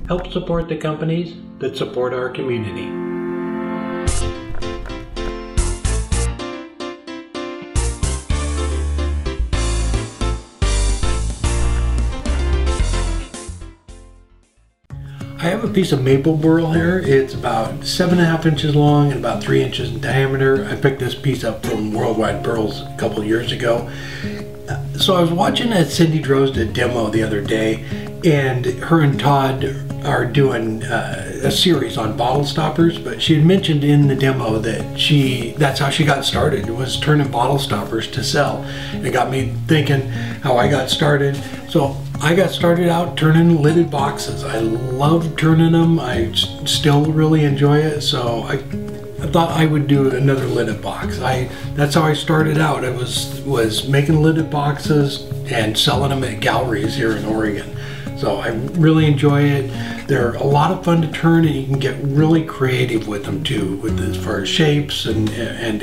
Help support the companies that support our community. I have a piece of maple burl here. It's about 7.5 inches long and about 3 inches in diameter. I picked this piece up from Worldwide Burls a couple years ago. So I was watching a Cindy Drozda demo the other day, and her and Todd are doing a series on bottle stoppers, but she had mentioned in the demo that that's how she got started, was turning bottle stoppers to sell. It got me thinking how I got started. So I got started out turning lidded boxes. I love turning them. I still really enjoy it. So I thought I would do another lidded box. That's how I started out. I was making lidded boxes and selling them at galleries here in Oregon. So I really enjoy it. They're a lot of fun to turn, and you can get really creative with them too, as far as shapes and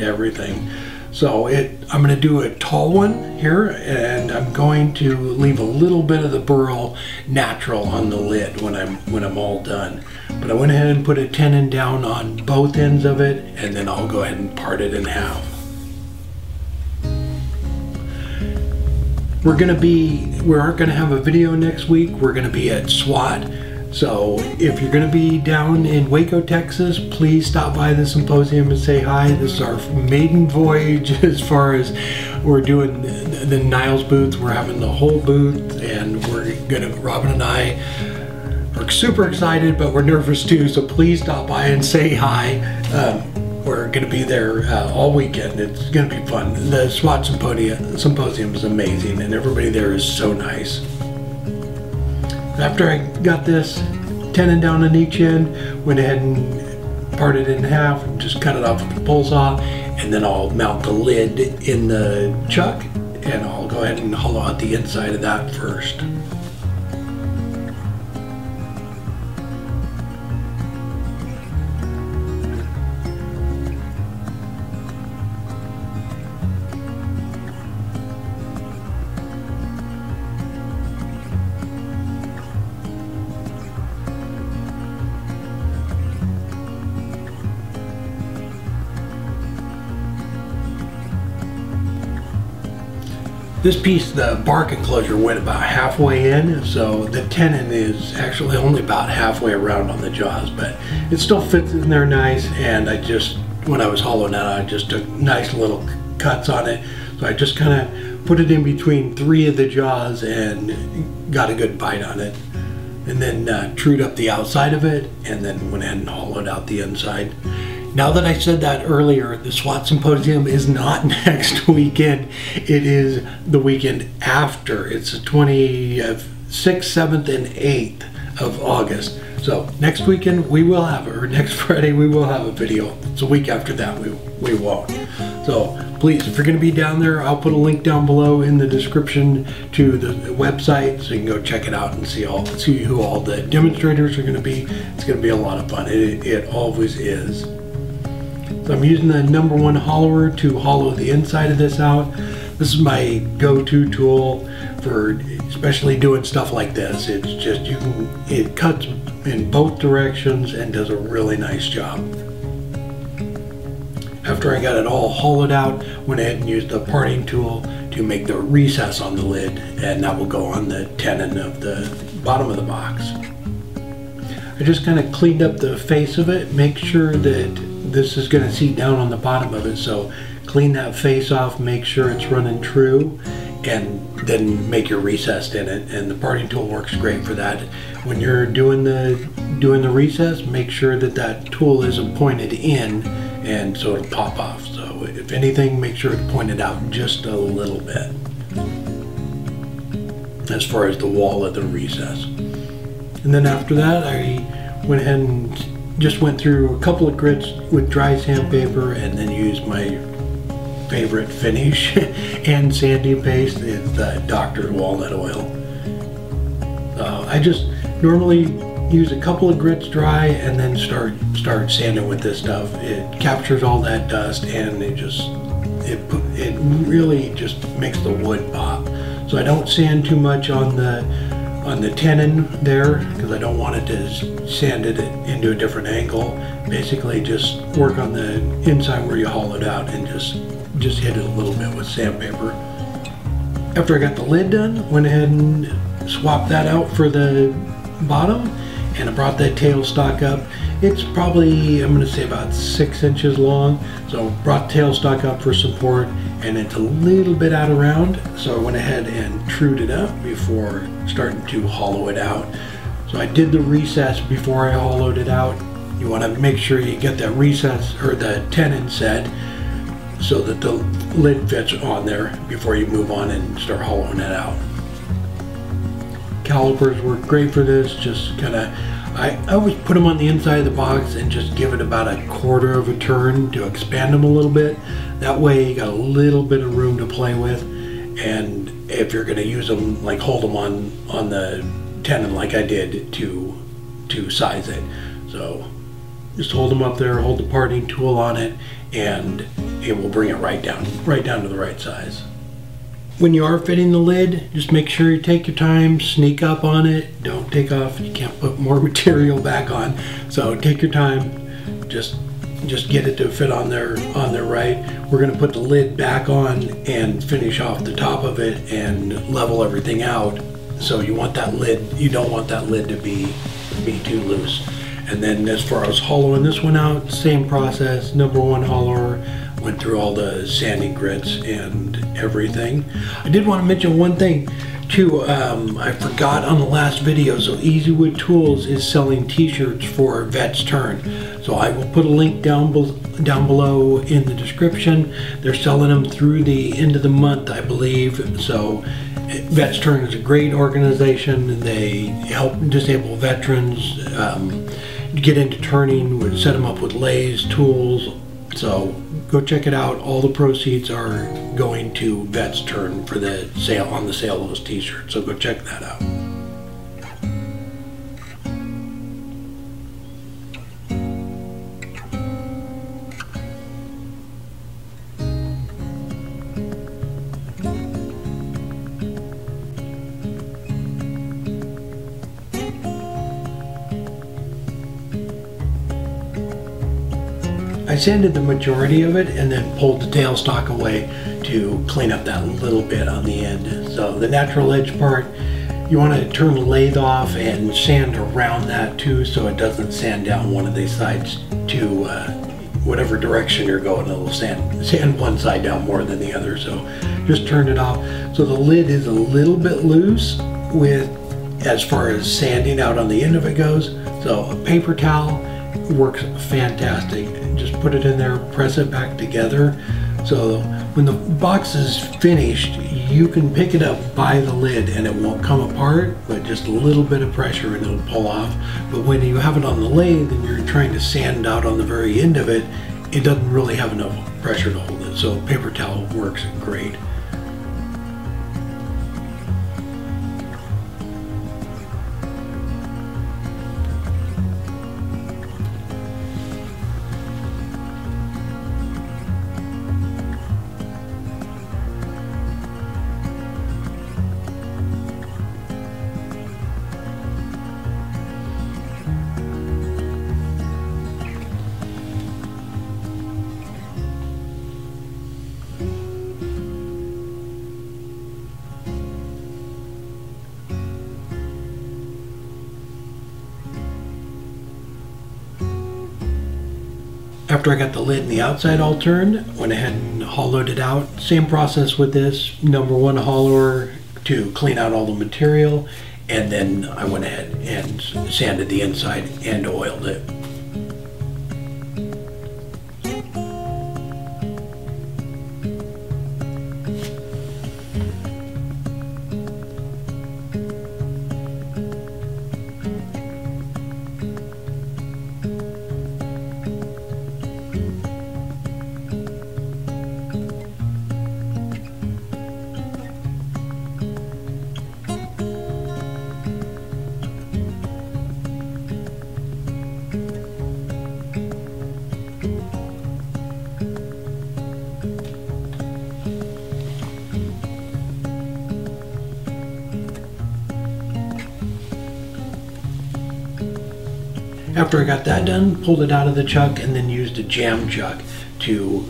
everything. So I'm going to do a tall one here, and I'm going to leave a little bit of the burl natural on the lid when I'm all done. But I went ahead and put a tenon down on both ends of it, and then I'll go ahead and part it in half. We aren't going to have a video next week. We're going to be at SWAT. So if you're going to be down in Waco, Texas, please stop by the symposium and say hi. This is our maiden voyage as far as we're doing the Niles booth. We're having the whole booth, and Robin and I are super excited, but we're nervous too. So please stop by and say hi. We're going to be there all weekend. It's going to be fun. The SWAT symposium is amazing, and everybody there is so nice. After I got this tenon down on each end, went ahead and parted it in half and just cut it off with the pull saw, and then I'll mount the lid in the chuck, and I'll go ahead and hollow out the inside of that first. This piece, the bark enclosure, went about halfway in, so the tenon is actually only about halfway around on the jaws, but it still fits in there nice. And when I was hollowing it out, I just took nice little cuts on it. So I just kind of put it in between 3 of the jaws and got a good bite on it. And then trued up the outside of it, and then went ahead and hollowed out the inside. Now that I said that earlier, the SWAT symposium is not next weekend. It is the weekend after. It's the 26th, 7th, and 8th of August. So next weekend we will have, or next Friday we will have a video. It's a week after that we won't. So please, if you're going to be down there, I'll put a link down below in the description to the website, so you can go check it out and see who all the demonstrators are going to be. It's going to be a lot of fun. It always is. So I'm using the #1 hollower to hollow the inside of this out. This is my go-to tool for especially doing stuff like this. It's just, it cuts in both directions and does a really nice job. After I got it all hollowed out, went ahead and used the parting tool to make the recess on the lid, and that will go on the tenon of the bottom of the box. I just kind of cleaned up the face of it, make sure that this is going to seat down on the bottom of it, so clean that face off, make sure it's running true, and then make your recess in it. And the parting tool works great for that. When you're doing the recess, make sure that tool isn't pointed in, and so it'll pop off. So if anything, make sure it's pointed out just a little bit as far as the wall of the recess. And then after that, I went ahead and just went through a couple of grits with dry sandpaper, and then used my favorite finish and sanding paste. It's Dr. Walnut Oil. I just normally use a couple of grits dry and then start sanding with this stuff. It captures all that dust, and it really just makes the wood pop. So I don't sand too much on the on the tenon there, because I don't want it to sand it into a different angle. Basically just work on the inside where you hollowed out and just hit it a little bit with sandpaper. After I got the lid done, went ahead and swapped that out for the bottom, and I brought that tailstock up. It's probably, I'm going to say about 6 inches long, so brought the tailstock up for support, and it's a little bit out of round, so I went ahead and trued it up before starting to hollow it out. So I did the recess before I hollowed it out. You want to make sure you get that recess or the tenon set so that the lid fits on there before you move on and start hollowing it out. Calipers work great for this. Just kind of, I always put them on the inside of the box and just give it about a quarter of a turn to expand them a little bit. That way you got a little bit of room to play with, and if you're going to use them, like hold them on the tenon like I did to size it. So just hold them up there, hold the parting tool on it, and it will bring it right down to the right size. When you are fitting the lid, just make sure you take your time, sneak up on it, don't take off, you can't put more material back on, so take your time, just get it to fit on there right. We're going to put the lid back on and finish off the top of it and level everything out. So you want that lid, you don't want that lid to be too loose. And then as far as hollowing this one out, same process, number one hollower, went through all the sanding grits and everything. I did want to mention one thing too, I forgot on the last video. So Easy Wood Tools is selling t-shirts for Vets Turn. So I will put a link down below in the description. They're selling them through the end of the month, I believe. So Vets Turn is a great organization. They help disabled veterans get into turning, would set them up with lathes, tools. So go check it out. All the proceeds are going to Vets Turn for the sale, on the sale of those t-shirts. So go check that out. I sanded the majority of it and then pulled the tailstock away to clean up that little bit on the end. So the natural edge part, you want to turn the lathe off and sand around that too, so it doesn't sand down one of these sides to whatever direction you're going. It'll sand one side down more than the other. So just turn it off. So the lid is a little bit loose with as far as sanding out on the end of it goes. So a paper towel works fantastic. Just put it in there, press it back together. So when the box is finished, you can pick it up by the lid and it won't come apart, but just a little bit of pressure and it'll pull off. But when you have it on the lathe and you're trying to sand out on the very end of it, it doesn't really have enough pressure to hold it. So paper towel works great. After I got the lid and the outside all turned, went ahead and hollowed it out. Same process with this, number one hollower to clean out all the material, and then I went ahead and sanded the inside and oiled it. after I got that done, pulled it out of the chuck and then used a jam chuck to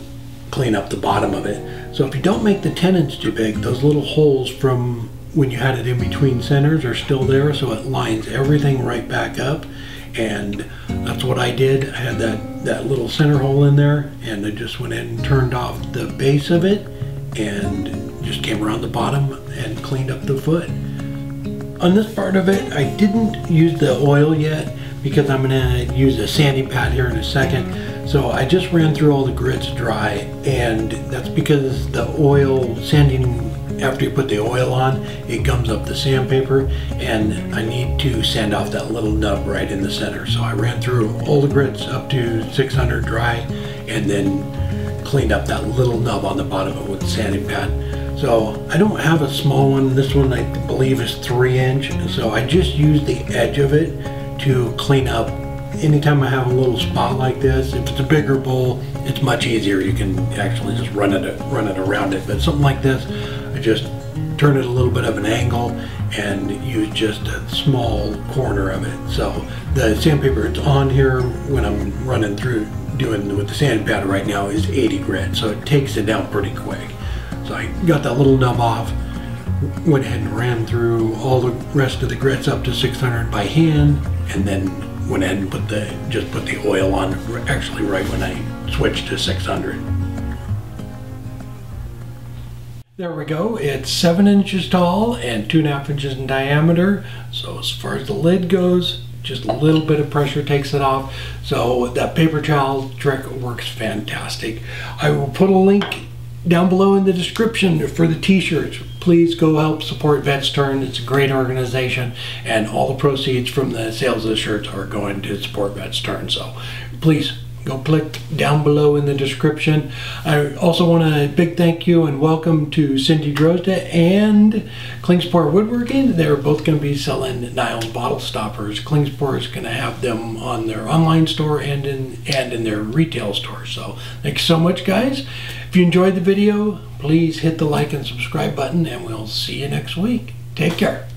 clean up the bottom of it. So if you don't make the tenons too big, those little holes from when you had it in between centers are still there, so it lines everything right back up. And that's what I did. I had that little center hole in there, and I just went in and turned off the base of it and just came around the bottom and cleaned up the foot. On this part of it, I didn't use the oil yet because I'm gonna use a sanding pad here in a second. So I just ran through all the grits dry, and that's because the oil sanding, after you put the oil on, it gums up the sandpaper, and I need to sand off that little nub right in the center. So I ran through all the grits up to 600 dry and then cleaned up that little nub on the bottom of it with the sanding pad. So I don't have a small one. This one I believe is 3-inch. So I just use the edge of it to clean up. Anytime I have a little spot like this, if it's a bigger bowl, it's much easier. You can actually just run it around it. But something like this, I just turn it a little bit of an angle and use just a small corner of it. So the sandpaper it's on here when I'm running through doing with the sand pad right now is 80 grit. So it takes it down pretty quick. So I got that little nub off, went ahead and ran through all the rest of the grits up to 600 by hand, and then went ahead and just put the oil on actually right when I switched to 600. There we go. It's 7 inches tall and 2.5 inches in diameter. So as far as the lid goes, just a little bit of pressure takes it off. So that paper towel trick works fantastic. I will put a link down below in the description for the t-shirts. Please go help support Woodturning. It's a great organization, and all the proceeds from the sales of the shirts are going to support Woodturning. So please go click down below in the description. I also want a big thank you and welcome to Cindy Drozda and Klingspor Woodworking. They're both going to be selling nylon bottle stoppers. Klingspor is going to have them on their online store and in their retail store. So thanks so much, guys. If you enjoyed the video, please hit the like and subscribe button, and we'll see you next week. Take care.